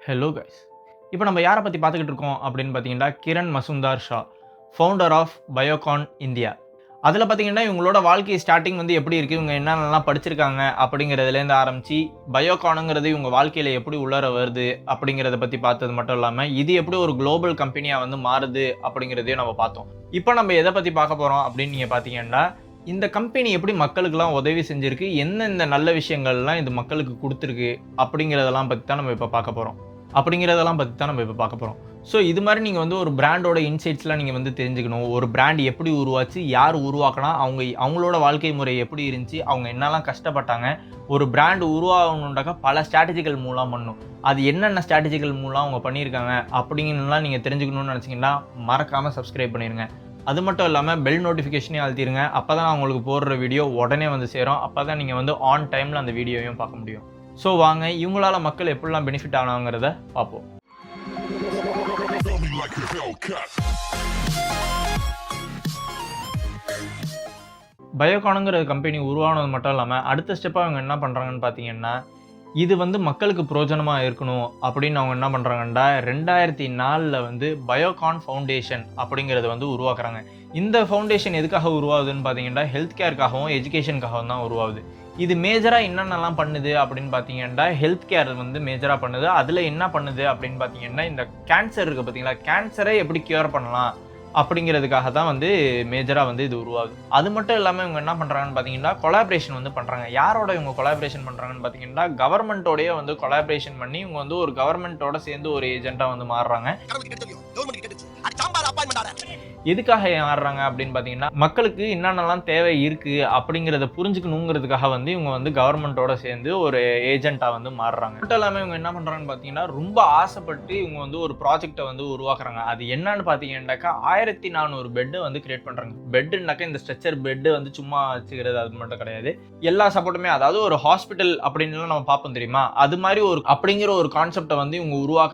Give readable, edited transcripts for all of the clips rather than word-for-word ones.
Hello guys. இப்போ நம்ம யாரை பற்றி பார்த்துக்கிட்டு இருக்கோம் அப்படின்னு பார்த்தீங்கன்னா, Kiran Mazumdar Shaw, founder of Biocon India. அதில் பார்த்தீங்கன்னா, இவங்களோட வாழ்க்கை ஸ்டார்டிங் வந்து எப்படி இருக்குது, இவங்க என்னென்னலாம் படிச்சிருக்காங்க அப்படிங்கிறதுலேருந்து ஆரம்பித்து, பயோகானுங்கிறது இவங்க வாழ்க்கையில் எப்படி உள்ளார வருது அப்படிங்கிறத பற்றி பார்த்தது மட்டும் இல்லாமல், இது எப்படி ஒரு குளோபல் கம்பெனியாக வந்து மாறுது அப்படிங்கிறதையும் நம்ம பார்த்தோம். இப்போ நம்ம எதை பற்றி பார்க்க போகிறோம் அப்படின்னு நீங்கள் பார்த்தீங்கன்னா, இந்த கம்பெனி எப்படி மக்களுக்கெல்லாம் உதவி செஞ்சிருக்கு, எந்தெந்த நல்ல விஷயங்கள்லாம் இது மக்களுக்கு கொடுத்துருக்கு அப்படிங்கிறதெல்லாம் பற்றி தான் நம்ம இப்போ பார்க்க போகிறோம். ஸோ இது மாதிரி நீங்கள் வந்து ஒரு பிராண்டோட இன்சைட்ஸ்லாம் நீங்கள் வந்து தெரிஞ்சுக்கணும். ஒரு பிராண்ட் எப்படி உருவாச்சு, யார் உருவாக்கினா, அவங்களோட வாழ்க்கை முறை எப்படி இருந்துச்சு, அவங்க என்னெல்லாம் கஷ்டப்பட்டாங்க, ஒரு பிராண்ட் உருவாகணுன்றாக்கா பல ஸ்ட்ராட்டஜிகள் மூலம் பண்ணணும். அது என்னென்ன ஸ்ட்ராட்டஜிகள் மூலம் அவங்க பண்ணியிருக்காங்க அப்படிங்கலாம் நீங்கள் தெரிஞ்சுக்கணும்னு நினச்சிங்கன்னா மறக்காமல் சப்ஸ்கிரைப் பண்ணிடுங்க. அது மட்டும் இல்லாமல் பெல் நோட்டிஃபிகேஷனே அழுத்திடுங்க. அப்போ தான் அவங்களுக்கு போடுற வீடியோ உடனே வந்து சேரும். அப்போ தான் நீங்கள் வந்து ஆன் டைமில் அந்த வீடியோவையும் பார்க்க முடியும். ஸோ வாங்க, இவங்களால மக்கள் எப்படிலாம் பெனிஃபிட் ஆனாங்கிறத பார்ப்போம். பயோகானுங்கிற கம்பெனி உருவானது மட்டும் இல்லாமல் அடுத்த ஸ்டெப்பாக அவங்க என்ன பண்ணுறாங்கன்னு பார்த்தீங்கன்னா, இது வந்து மக்களுக்கு பிரயோஜனமாக இருக்கணும் அப்படின்னு அவங்க என்ன பண்ணுறாங்கன்னா, 2004 வந்து பயோகான் ஃபவுண்டேஷன் அப்படிங்கிறத வந்து உருவாக்குறாங்க. இந்த ஃபவுண்டேஷன் எதுக்காக உருவாகுதுன்னு பார்த்தீங்கன்னா, ஹெல்த் கேருக்காகவும் எஜுகேஷனுக்காகவும் தான் உருவாகுது. இது மேஜராக என்னென்னலாம் பண்ணுது அப்படின்னு பார்த்தீங்கன்னா, ஹெல்த் கேர் வந்து மேஜராக பண்ணுது. அதில் என்ன பண்ணுது அப்படின்னு பார்த்தீங்கன்னா, இந்த கேன்சர் இருக்குது பார்த்தீங்களா, கேன்சரை எப்படி க்யூர் பண்ணலாம் அப்படிங்கிறதுக்காக தான் வந்து மேஜராக வந்து இது உருவாகுது. அது மட்டும் இல்லாமல் இவங்க என்ன பண்ணுறாங்கன்னு பார்த்தீங்கன்னா, கொலாபரேஷன் வந்து பண்ணுறாங்க. யாரோட இவங்க கொலாபரேஷன் பண்ணுறாங்கன்னு பார்த்தீங்கன்னா, கவர்மெண்ட்டோடய வந்து கொலாபரேஷன் பண்ணி இவங்க வந்து ஒரு கவர்மெண்ட்டோட சேர்ந்து ஒரு ஏஜென்ட்டாக வந்து மாறுறாங்க. எதுக்காக மாறுறாங்க அப்படின்னு பார்த்தீங்கன்னா, மக்களுக்கு என்னென்னலாம் தேவை இருக்குது அப்படிங்கிறத புரிஞ்சுக்கணுங்கிறதுக்காக வந்து இவங்க வந்து கவர்மெண்ட்டோட சேர்ந்து ஒரு ஏஜென்ட்டாக வந்து மாறுறாங்க. மட்டும் இல்லாமல் இவங்க என்ன பண்ணுறாங்கன்னு பார்த்தீங்கன்னா, ரொம்ப ஆசைப்பட்டு இவங்க வந்து ஒரு ப்ராஜெக்டை வந்து உருவாக்குறாங்க. அது என்னன்னு பார்த்தீங்கன்னாக்கா 1400 பெட்டு வந்து கிரியேட் பண்ணுறாங்க. பெட்டுனாக்கா இந்த ஸ்ட்ரெச்சர் பெட்டு வந்து சும்மா வச்சுக்கிறது அது மட்டும் கிடையாது. எல்லா சப்போர்ட்டுமே, அதாவது ஒரு ஹாஸ்பிட்டல் அப்படின்லாம் நம்ம பார்ப்போம் தெரியுமா, அது மாதிரி ஒரு அப்படிங்கிற ஒரு கான்செப்டை வந்து இவங்க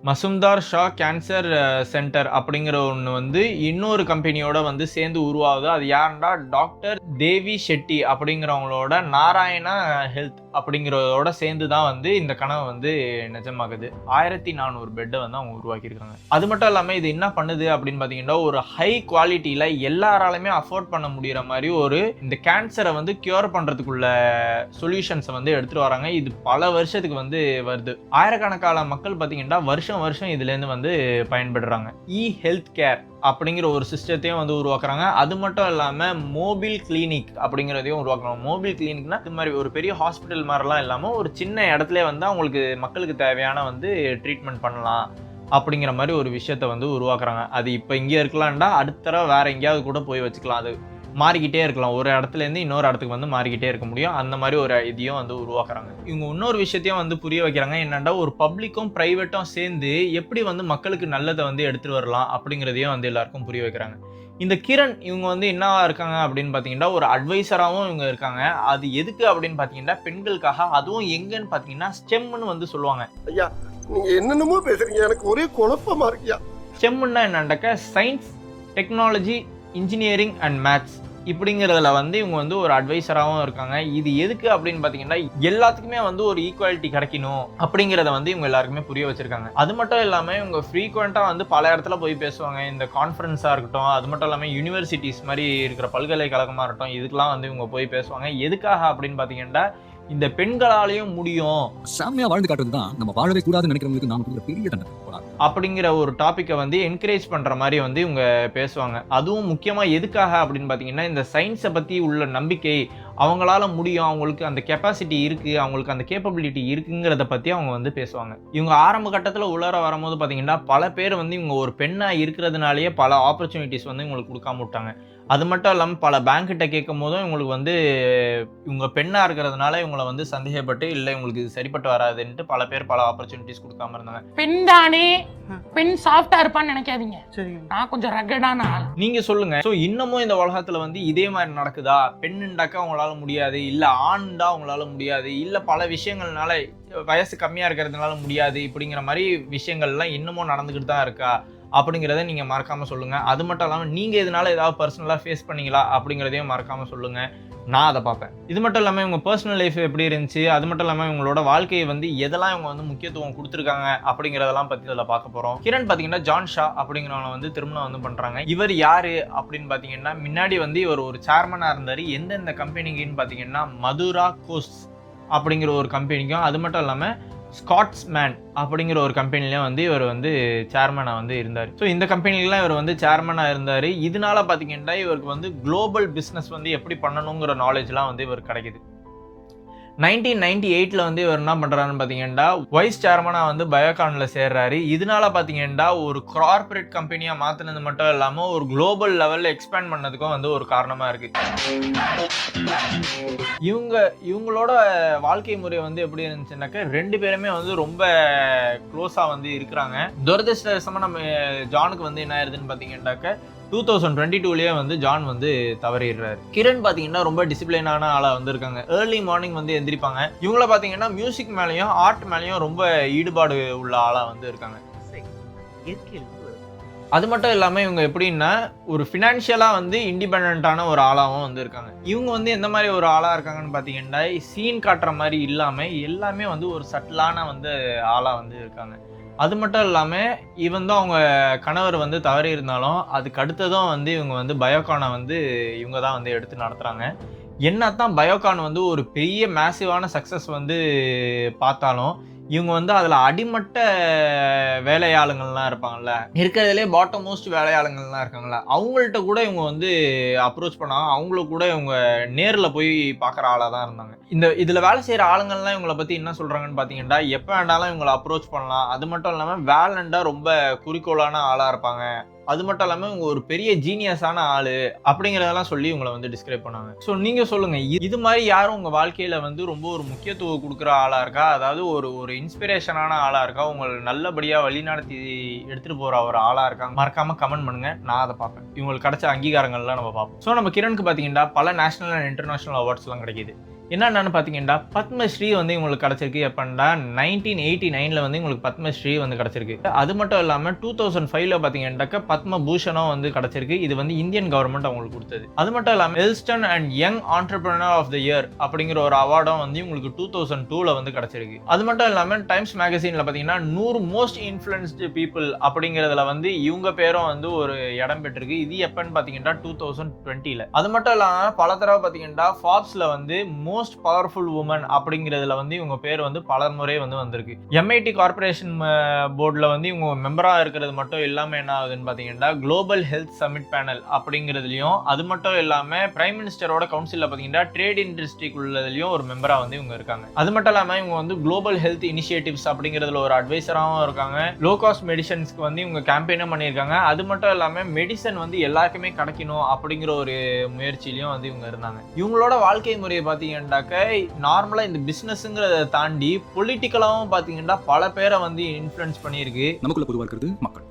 மசும்தார் ஷா கேன்சர் சென்டர் அப்படிங்கிற ஒன்று வந்து இன்னொரு கம்பெனியோட வந்து சேர்ந்து உருவாகுது. அது யாருன்னா டாக்டர் தேவி ஷெட்டி அப்படிங்கிறவங்களோட நாராயணா ஹெல்த் அப்படிங்கிறதோட சேர்ந்து தான் வந்து இந்த கனவு வந்து நிஜமாகுது. 1400 பெட்டை வந்து அவங்க உருவாக்கியிருக்காங்க. அது மட்டும் இல்லாமல் இது என்ன பண்ணுது அப்படின்னு பார்த்தீங்கன்னா, ஒரு ஹை குவாலிட்டியில் எல்லாராலுமே அஃபோர்ட் பண்ண முடிகிற மாதிரி ஒரு இந்த கேன்சரை வந்து கியூர் பண்ணுறதுக்குள்ள சொல்யூஷன்ஸை வந்து எடுத்துகிட்டு வராங்க. இது பல வருஷத்துக்கு வந்து வருது. ஆயிரக்கணக்கான மக்கள் பார்த்தீங்கன்னா வருஷம் இதுலேருந்து வந்து பயன்படுறாங்க. ஹெல்த் கேர் அப்படிங்கிற ஒரு சிஸ்டத்தையும் வந்து உருவாக்குறாங்க. அது மட்டும் இல்லாமல் மொபைல் கிளினிக் அப்படிங்கிறதையும் உருவாக்குறாங்க. மொபைல் கிளினிக்னா இது மாதிரி ஒரு பெரிய ஹாஸ்பிட்டல் மாதிரிலாம் இல்லாமல் ஒரு சின்ன இடத்துல வந்து அவங்களுக்கு மக்களுக்கு தேவையான வந்து ட்ரீட்மெண்ட் பண்ணலாம் அப்படிங்கிற மாதிரி ஒரு விஷயத்த வந்து உருவாக்குறாங்க. அது இப்போ இங்கே இருக்கலாம்டா, அடுத்த தடவை வேற எங்கேயாவது கூட போய் வச்சுக்கலாம். அது மாறிக்கிட்டே இருக்கலாம். ஒரு இடத்துலேருந்து இன்னொரு இடத்துக்கு வந்து மாறிக்கிட்டே இருக்க முடியும். அந்த மாதிரி ஒரு இதையும் வந்து உருவாக்குறாங்க. இவங்க இன்னொரு விஷயத்தையும் வந்து புரிய வைக்கிறாங்க. என்னென்னா, ஒரு பப்ளிக்கும் ப்ரைவேட்டும் சேர்ந்து எப்படி வந்து மக்களுக்கு நல்லதை வந்து எடுத்துகிட்டு வரலாம் அப்படிங்கிறதையும் வந்து எல்லாருக்கும் புரிய வைக்கிறாங்க. இந்த கிரண் இவங்க வந்து என்னவா இருக்காங்க அப்படின்னு பார்த்தீங்கன்னா, ஒரு அட்வைசராகவும் இவங்க இருக்காங்க. அது எதுக்கு அப்படின்னு பார்த்தீங்கன்னா, பெண்களுக்காக. அதுவும் எங்கன்னு பார்த்தீங்கன்னா, ஸ்டெம்னு வந்து சொல்லுவாங்க. ஐயா, நீங்க என்னென்னமோ பேசுறீங்க, எனக்கு ஒரே குழப்பமா இருக்கியா. ஸ்டெம்னா என்னன்னாக்கா science, technology, engineering and maths இப்படிங்கிறதுல வந்து இவங்க வந்து ஒரு அட்வைசராகவும் இருக்காங்க. இது எதுக்கு அப்படின்னு பார்த்தீங்கன்னா, எல்லாத்துக்குமே வந்து ஒரு ஈக்குவாலிட்டி கிடைக்கணும் அப்படிங்கிறத வந்து இவங்க எல்லாருக்குமே புரிய வச்சிருக்காங்க. அது மட்டும் இல்லாமல் இவங்க ஃப்ரீக்வெண்ட்டாக வந்து பல இடத்துல போய் பேசுவாங்க. இந்த கான்ஃபரன்ஸாக இருக்கட்டும், அது மட்டும் இல்லாமல் யூனிவர்சிட்டிஸ் மாதிரி இருக்கிற பல்கலைக்கழகமாக இருக்கட்டும், இதுக்கெல்லாம் வந்து இவங்க போய் பேசுவாங்க. எதுக்காக அப்படின்னு பார்த்தீங்கன்னா, இந்த பெண்களாலையும் முடியும், சாமியா வாழ்ந்து காட்டுறது தான் நம்ம வாழவே கூடாதுன்னு நினைக்கிறவங்களுக்கு நாம கொடுக்குற பெரிய தண்டனை அப்படிங்கிற ஒரு டாப்பிக்கை வந்து என்கரேஜ் பண்ணுற மாதிரி வந்து இவங்க பேசுவாங்க. அதுவும் முக்கியமாக எதுக்காக அப்படின்னு பார்த்தீங்கன்னா, இந்த சயின்ஸை பற்றி உள்ள நம்பிக்கை, அவங்களால முடியும், அவங்களுக்கு அந்த கெப்பாசிட்டி இருக்குது, அவங்களுக்கு அந்த கேப்பபிலிட்டி இருக்குங்கிறத பற்றி அவங்க வந்து பேசுவாங்க. இவங்க ஆரம்ப கட்டத்தில் உள்ளார வரும்போது பார்த்தீங்கன்னா, பல பேர் வந்து இவங்க ஒரு பெண்ணாக இருக்கிறதுனாலேயே பல ஆப்பர்ச்சுனிட்டிஸ் வந்து இவங்களுக்கு கொடுக்காம விட்டாங்க. அது மட்டும் இல்லாமல் பல பேங்க்கிட்ட கேட்கும் போதும் இவங்களுக்கு வந்து இவங்க பெண்ணாக இருக்கிறதுனால இவங்களை வந்து சந்தேகப்பட்டு இல்லை இவங்களுக்கு இது சரிப்பட்டு வராதுன்ட்டு பல பேர் பல ஆப்பர்ச்சுனிட்டிஸ் கொடுக்காம இருந்தாங்க. பெண் தானே, பெண் சாஃப்டா இருப்பான்னு நினைக்காதீங்க. நான் கொஞ்சம் ரகடான ஆள். நீங்க சொல்லுங்க. ஸோ இன்னமும் இந்த உலகத்துல வந்து இதே மாதிரி நடக்குதா? பெண்ணுண்டாக்கா அவங்களால முடியாது, இல்ல ஆண்டா அவங்களால முடியாது, இல்ல பல விஷயங்கள்னால வயசு கம்மியா இருக்கிறதுனால முடியாது, இப்படிங்கிற மாதிரி விஷயங்கள்லாம் இன்னமும் நடந்துக்கிட்டு தான் இருக்கா அப்படிங்கிறத நீங்கள் மறக்காமல் சொல்லுங்கள். அது மட்டும் இல்லாமல் நீங்கள் இதனால் ஏதாவது பர்சனலாக ஃபேஸ் பண்ணீங்களா அப்படிங்கிறதையும் மறக்காமல் சொல்லுங்கள். நான் அதை பார்ப்பேன். இது மட்டும் இல்லாமல் இவங்க பர்சனல் லைஃப் எப்படி இருந்துச்சு, அது மட்டும் இல்லாமல் இவங்களோட வாழ்க்கையை வந்து எதெல்லாம் இவங்க வந்து முக்கியத்துவம் கொடுத்துருக்காங்க அப்படிங்கிறதெல்லாம் பற்றி இதில் பார்க்க போகிறோம். கிரண் பார்த்தீங்கன்னா ஜான் ஷா அப்படிங்கிறவங்க வந்து திருமணம் வந்து பண்ணுறாங்க. இவர் யார் அப்படின்னு பார்த்தீங்கன்னா, முன்னாடி வந்து இவர் ஒரு சேர்மனாக இருந்தார். எந்தெந்த கம்பெனிக்குன்னு பார்த்தீங்கன்னா மதுரா கோஸ் அப்படிங்கிற ஒரு கம்பெனிக்கும், அது மட்டும் இல்லாமல் ஸ்காட்ஸ்மேன் அப்படிங்கிற ஒரு கம்பெனிலையும் வந்து இவர் வந்து சேர்மனாக வந்து இருந்தார். ஸோ இந்த கம்பெனிலாம் இவர் வந்து சேர்மனாக இருந்தார். இதனால பார்த்தீங்கன்னா இவருக்கு வந்து குளோபல் பிஸ்னஸ் வந்து எப்படி பண்ணணுங்கிற நாலேஜ்லாம் வந்து இவர் கிடைக்குது. 1998 வந்து இவர் என்ன பண்ணுறாருன்னு பார்த்தீங்கன்னா வைஸ் சேர்மனாக வந்து பயோகானில் சேர்றாரு. இதனால பார்த்தீங்கன்னா ஒரு கார்பரேட் கம்பெனியாக மாற்றினது மட்டும் இல்லாமல் ஒரு குளோபல் லெவலில் எக்ஸ்பேண்ட் பண்ணதுக்கும் வந்து ஒரு காரணமாக இருக்குது. இவங்களோட வாழ்க்கை முறை வந்து எப்படி இருந்துச்சுன்னாக்க, 2 பேருமே வந்து ரொம்ப க்ளோஸாக வந்து இருக்கிறாங்க. துரதிருஷ்டவசமாக நம்ம ஜானுக்கு வந்து என்ன ஆயிருதுன்னு பார்த்தீங்கன்னாக்க 2022 வந்து ஜான் வந்து தவறிடுறாரு. கிரண் பார்த்தீங்கன்னா ரொம்ப டிசிப்ளினான ஆளாக வந்து இருக்காங்க. ஏர்லி மார்னிங் வந்து எந்திரிப்பாங்க. இவங்கள பார்த்தீங்கன்னா மியூசிக் மேலேயும் ஆர்ட் மேலேயும் ரொம்ப ஈடுபாடு உள்ள ஆளாக வந்து இருக்காங்க. அது மட்டும் இல்லாமல் இவங்க எப்படின்னா ஒரு ஃபினான்ஷியலாக வந்து இண்டிபெண்டான ஒரு ஆளாகவும் வந்து இருக்காங்க. இவங்க வந்து எந்த மாதிரி ஒரு ஆளாக இருக்காங்கன்னு பார்த்தீங்கன்னா, சீன் காட்டுற மாதிரி இல்லாமல் எல்லாமே வந்து ஒரு சட்டிலான வந்து ஆளாக வந்து இருக்காங்க. அது மட்டும் இல்லாமல் இவன் தான் அவங்க கணவர் வந்து தவறி இருந்தாலும் அதுக்கு அடுத்ததும் வந்து இவங்க வந்து பயோகானை வந்து இவங்க தான் வந்து எடுத்து நடத்துகிறாங்க. என்னத்தான் பயோகான் வந்து ஒரு பெரிய மேசிவான சக்ஸஸ் வந்து பார்த்தாலும் இவங்க வந்து அதில் அடிமட்ட வேலையாளுங்கள்லாம் இருப்பாங்கல்ல, இருக்கிறதுலே பாட்டம் மோஸ்ட் வேலையாளுங்கள்லாம் இருக்காங்களா, அவங்கள்ட்ட கூட இவங்க வந்து அப்ரோச் பண்ணாங்க. அவங்களுக்கு கூட இவங்க நேரில் போய் பார்க்குற ஆளாக தான் இருந்தாங்க. இதில் வேலை செய்கிற ஆளுங்கள்லாம் இவங்களை பற்றி என்ன சொல்கிறாங்கன்னு பார்த்தீங்கன்னா, எப்போ வேண்டாலும் இவங்களை அப்ரோச் பண்ணலாம். அது மட்டும் இல்லாமல் வேலண்டாக ரொம்ப குறிக்கோளான ஆளாக இருப்பாங்க. அது மட்டும் இல்லாமல் இவங்க ஒரு பெரிய ஜீனியஸான ஆள் அப்படிங்கிறதெல்லாம் சொல்லி இவங்களை வந்து டிஸ்கிரைப் பண்ணாங்க. ஸோ நீங்கள் சொல்லுங்கள், இது மாதிரி யாரும் உங்கள் வாழ்க்கையில் வந்து ரொம்ப ஒரு முக்கியத்துவம் கொடுக்குற ஆளாக இருக்கா, அதாவது ஒரு இன்ஸ்பிரேஷனான ஆளாக இருக்கா, உங்களை நல்லபடியாக வழிநடத்தி எடுத்துகிட்டு போகிற ஒரு ஆளாக இருக்காங்க? மறக்காமல் கமெண்ட் பண்ணுங்கள், நான் அதை பார்ப்பேன். இவங்களுக்கு கிடைச்ச அங்கீகாரங்கள்லாம் நம்ம பார்ப்போம். ஸோ நம்ம கிரணுக்கு பார்த்தீங்கன்னா பல நேஷனல் அண்ட் இன்டர்நேஷனல் அவார்ட்ஸ்லாம் கிடைக்கிது. என்னென்னு பார்த்தீங்கன்னா பத்மஸ்ரீ வந்து இவங்களுக்கு கிடச்சிருக்கு. எப்படின்னா 1989 வந்து இவங்களுக்கு பத்மஸ்ரீ வந்து கிடச்சிருக்கு. அது மட்டும் இல்லாமல் 2005 பார்த்தீங்கன்னாக்கா பத்மபூஷனும் வந்து கிடச்சிருக்கு. இது வந்து இந்தியன் கவர்மெண்ட் அவங்களுக்கு கொடுத்தது. அது மட்டும் இல்லாமல் Ernst and Young entrepreneur of the year அப்படிங்கிற ஒரு அவார்டும் வந்து இவங்களுக்கு 2002 வந்து கிடச்சிருக்கு. அது மட்டும் இல்லாமல் டைம்ஸ் மேகசினில் பார்த்தீங்கன்னா 100 மோஸ்ட் இன்ஃப்ளூயன்ஸ்டு பீப்புள் அப்படிங்கிறதுல வந்து இவங்க பேரும் வந்து ஒரு இடம் பெற்றிருக்கு. இது எப்பன்னு பார்த்தீங்கன்னா 2020. அது மட்டும் இல்லாமல் பல தடவை பார்த்தீங்கன்னா ஃபார்ப்ஸில் வந்து மோஸ்ட் பவர்ஃபுல் உமன் அப்படிங்கிறதுல வந்து இவங்க பேர் வந்து பல முறை வந்து வந்திருக்கு. எம்ஐடி கார்பரேஷன் போர்டில் வந்து இவங்க மெம்பராக இருக்கிறது மட்டும் இல்லாமல் என்ன ஆகுதுன்னு பார்த்தீங்கன்னா குளோபல் ஹெல்த் சமிட் பேனல் அப்படிங்கிறதுலையும், அது மட்டும் இல்லாமல் பிரைம் மினிஸ்டரோட கவுன்சிலில் பார்த்தீங்கன்னா ட்ரேட் இண்டஸ்ட்ரிக்குள்ளதுலையும் ஒரு மெம்பராக வந்து இவங்க இருக்காங்க. அது மட்டும் இல்லாமல் இவங்க வந்து குளோபல் ஹெல்த் இனிஷியேட்டிவ்ஸ் அப்படிங்கிறதுல ஒரு அட்வைசராகவும் இருக்காங்க. லோ காஸ்ட் மெடிசன்ஸ்க்கு வந்து இவங்க கேம்பெயினும் பண்ணியிருக்காங்க. அது மட்டும் இல்லாமல் மெடிசன் வந்து எல்லாருக்குமே கிடைக்கணும் அப்படிங்கிற ஒரு முயற்சியிலையும் வந்து இவங்க இருந்தாங்க. இவங்களோட வாழ்க்கை முறையை பார்த்தீங்கன்னா நார்மலா இந்த பிசினஸ்ங்கிறத தாண்டி பொலிட்டிக்கலாவும் பாத்தீங்கன்னா பல பேரை வந்து இன்ஃப்ளூயன்ஸ் பண்ணியிருக்கு. நமக்குள்ள பொதுவா இருக்கிறது மக்கள்.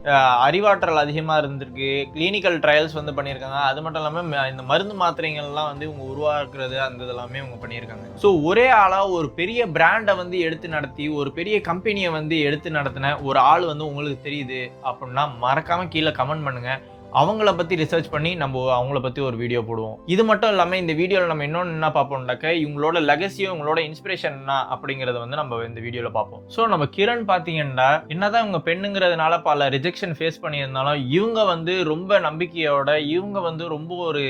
அறிவாற்றல் அதிகமா இருந்திருக்கு. கிளினிக்கல் ட்ரையல்ஸ் வந்து பண்ணியிருக்காங்க. அது மட்டும் இல்லாம இந்த மருந்து மாத்திரைகள்லாம் வந்து இவங்க உருவாக்குறது அந்த இதெல்லாமே இவங்க பண்ணியிருக்காங்க. ஸோ ஒரே ஆளா ஒரு பெரிய பிராண்டை வந்து எடுத்து நடத்தி ஒரு பெரிய கம்பெனியை வந்து எடுத்து நடத்தின ஒரு ஆள் வந்து உங்களுக்கு தெரியுது அப்படின்னா மறக்காம கீழே கமெண்ட் பண்ணுங்க. அவங்கள பற்றி ரிசர்ச் பண்ணி நம்ம அவங்கள பற்றி ஒரு வீடியோ போடுவோம். இது மட்டும் இல்லாமல் இந்த வீடியோவில் நம்ம இன்னொன்று என்ன பார்ப்போம்னாக்க இவங்களோட லெகசியும் இவங்களோட இன்ஸ்பிரேஷன் என்ன அப்படிங்கிறத வந்து நம்ம இந்த வீடியோவில் பார்ப்போம். ஸோ நம்ம கிரண் பார்த்தீங்கன்னா என்னதான் இவங்க பெண்ணுங்கிறதுனால பல ரிஜெக்ஷன் ஃபேஸ் பண்ணியிருந்தாலும் இவங்க வந்து ரொம்ப நம்பிக்கையோட இவங்க வந்து ரொம்ப ஒரு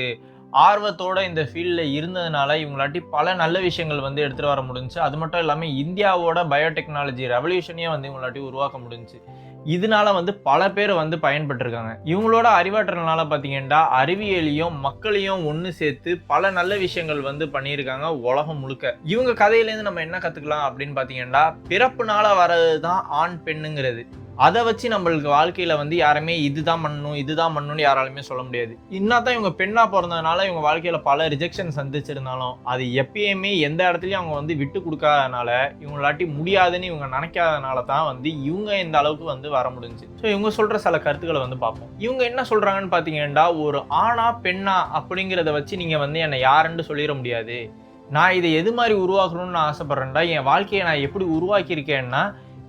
ஆர்வத்தோட இந்த ஃபீல்டில் இருந்ததுனால இவங்களாட்டி பல நல்ல விஷயங்கள் வந்து எடுத்துகிட்டு வர முடிஞ்சுச்சு. அது மட்டும் இல்லாமல் இந்தியாவோட பயோடெக்னாலஜி ரெவல்யூஷனையே வந்து இவங்களாட்டி உருவாக்க முடிஞ்சுச்சு. இதனால வந்து பல பேர் வந்து பயன்பட்டுருக்காங்க. இவங்களோட அறிவாற்றல்னால பார்த்தீங்கன்னா அறிவியலையும் மக்களையும் ஒன்று சேர்த்து பல நல்ல விஷயங்கள் வந்து பண்ணியிருக்காங்க உலகம் முழுக்க. இவங்க கதையிலேருந்து நம்ம என்ன கற்றுக்கலாம் அப்படின்னு பார்த்தீங்கன்னா பிறப்புனால வர்றது தான் ஆண் பெண்ணுங்கிறது. அதை வச்சு நம்மளுக்கு வாழ்க்கையில் வந்து யாருமே இதுதான் பண்ணணும்னு யாராலுமே சொல்ல முடியாது. இன்னதான் இவங்க பெண்ணாக பிறந்ததுனால இவங்க வாழ்க்கையில் பல ரிஜெக்ஷன் சந்திச்சிருந்தாலும் அது எப்பயுமே எந்த இடத்துலையும் அவங்க வந்து விட்டு கொடுக்காதனால இவங்களாட்டி முடியாதுன்னு இவங்க நினைக்காதனால தான் வந்து இவங்க இந்த அளவுக்கு வந்து வர முடிஞ்சு. ஸோ இவங்க சொல்கிற சில கருத்துக்களை வந்து பார்ப்போம். இவங்க என்ன சொல்கிறாங்கன்னு பார்த்தீங்கன்னா ஒரு ஆணா பெண்ணா அப்படிங்கிறத வச்சு நீங்கள் வந்து என்னை யாருன்னு சொல்லிட முடியாது. நான் இதை எது மாதிரி உருவாக்கணும்னு நான் ஆசைப்பட்றேன்டா, என் வாழ்க்கையை நான் எப்படி உருவாக்கியிருக்கேன்னா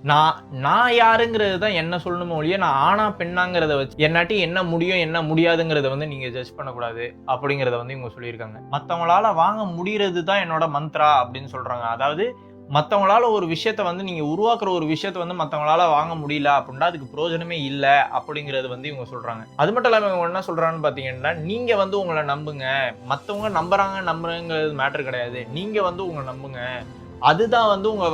நான் யாருங்கிறது தான் என்ன சொல்லணுமோ ஒழிய நான் ஆனா பெண்ணாங்கிறத வச்சு என்னாட்டி என்ன முடியும் என்ன முடியாதுங்கிறத வந்து நீங்க ஜட்ஜ் பண்ணக்கூடாது அப்படிங்கிறத வந்து இவங்க சொல்லியிருக்காங்க. மற்றவங்களால வாங்க முடியறது தான் என்னோட மந்த்ரா அப்படின்னு சொல்றாங்க. அதாவது மற்றவங்களால ஒரு விஷயத்த வந்து நீங்க உருவாக்குற ஒரு விஷயத்த வந்து மற்றவங்களால வாங்க முடியல அப்படின்னா அதுக்கு பிரயோஜனமே இல்லை அப்படிங்கிறது வந்து இவங்க சொல்றாங்க. அது மட்டும் இல்லாமல் இவங்க என்ன சொல்றாங்கன்னு பாத்தீங்கன்னா, நீங்க வந்து உங்களை நம்புங்க, மற்றவங்க நம்புறங்கிறது மேட்டர் கிடையாது, நீங்க வந்து உங்களை நம்புங்க, அதுதான் வந்து உங்க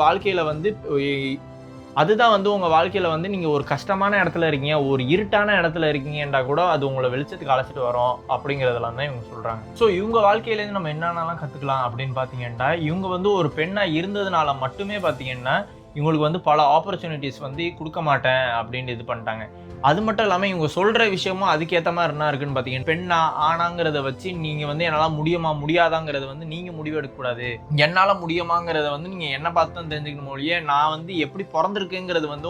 வாழ்க்கையில வந்து நீங்க ஒரு கஷ்டமான இடத்துல இருக்கீங்க, ஒரு இருட்டான இடத்துல இருக்கீங்கன்றா கூட அது உங்களை வெளிச்சத்துக்கு அழைச்சிட்டு வரும் அப்படிங்கறதெல்லாம் தான் இவங்க சொல்றாங்க. ஸோ இவங்க வாழ்க்கையில இருந்து நம்ம என்னென்னலாம் கத்துக்கலாம் அப்படின்னு பாத்தீங்கன்னா, இவங்க வந்து ஒரு பெண்ணா இருந்ததுனால மட்டுமே பாத்தீங்கன்னா இவங்களுக்கு வந்து பல ஆப்பர்ச்சுனிட்டிஸ் வந்து கொடுக்க மாட்டேன் அப்படின்னு இது பண்ணிட்டாங்க. அது மட்டும் இல்லாமல் இவங்க சொல்ற விஷயமும் அதுக்கேற்ற மாதிரி என்ன இருக்குன்னு பார்த்தீங்கன்னா, பெண்ணா ஆனாங்கிறத வச்சு நீங்க வந்து என்னால் முடியுமா முடியாதாங்கிறத வந்து நீங்க முடிவு எடுக்கக்கூடாது. என்னால் முடியுமாங்கிறத வந்து நீங்க என்ன பார்த்து தான் தெரிஞ்சுக்கணும் மொழியே, நான் வந்து எப்படி பிறந்திருக்குங்கிறது வந்து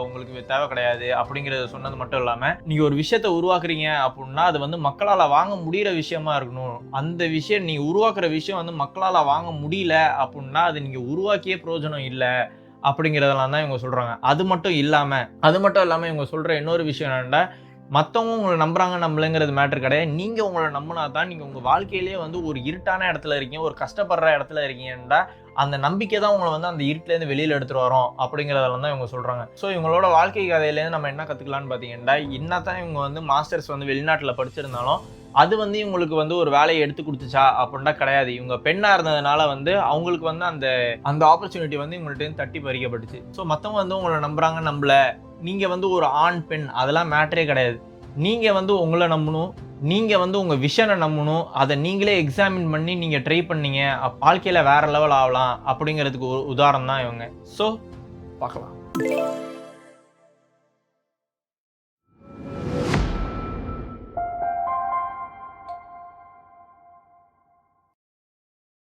உங்களுக்கு தேவை கிடையாது அப்படிங்கிறத சொன்னது மட்டும் இல்லாமல், நீங்க ஒரு விஷயத்த உருவாக்குறீங்க அப்படின்னா அது வந்து மக்களால் வாங்க முடிகிற விஷயமா இருக்கணும். அந்த விஷயம் நீங்க உருவாக்குற விஷயம் வந்து மக்களால் வாங்க முடியல அப்படின்னா அது நீங்க உருவாக்கியே பிரயோஜனம் இல்லை அப்படிங்கிறதெல்லாம் தான் இவங்க சொல்றாங்க. அது மட்டும் இல்லாம இவங்க சொல்ற இன்னொரு விஷயம் என்னன்னா, மற்றவங்க உங்களை நம்புறாங்க நம்பலைங்கிறது மேட்டர் கிடையாது. நீங்க உங்களை நம்பினா தான் நீங்க உங்க வாழ்க்கையிலேயே வந்து ஒரு இருட்டான இடத்துல இருக்கீங்க, ஒரு கஷ்டப்படுற இடத்துல இருக்கீங்கன்னா அந்த நம்பிக்கை தான் உங்களை வந்து அந்த இருட்டிலேருந்து வெளியில் எடுத்துகிட்டு வரோம் அப்படிங்கிறதெல்லாம் தான் இவங்க சொல்கிறாங்க. ஸோ இவங்களோட வாழ்க்கை கதையிலேருந்து நம்ம என்ன கற்றுக்கலான்னு பார்த்தீங்கன்னா, என்னத்தான் இவங்க வந்து மாஸ்டர்ஸ் வந்து வெளிநாட்டில் படிச்சிருந்தாலும் அது வந்து இவங்களுக்கு வந்து ஒரு வேலையை எடுத்து கொடுத்துச்சா அப்படின்னா கிடையாது. இவங்க பெண்ணாக இருந்ததுனால வந்து அவங்களுக்கு வந்து அந்த ஆப்பர்ச்சுனிட்டி வந்து இவங்கள்ட்ட தட்டி பறிக்கப்பட்டுச்சு. ஸோ மற்றவங்க வந்து உங்களை நம்புறாங்க நம்பல, நீங்கள் வந்து ஒரு ஆண் பெண் அதெல்லாம் மேட்டரே கிடையாது. நீங்கள் வந்து உங்களை நம்பணும், நீங்கள் வந்து உங்கள் விஷனை நம்பணும், அதை நீங்களே எக்ஸாமின் பண்ணி நீங்கள் ட்ரை பண்ணீங்க வாழ்க்கையில் வேறு லெவல் ஆகலாம் அப்படிங்கிறதுக்கு ஒரு உதாரணம் தான் இவங்க. ஸோ பார்க்கலாம்.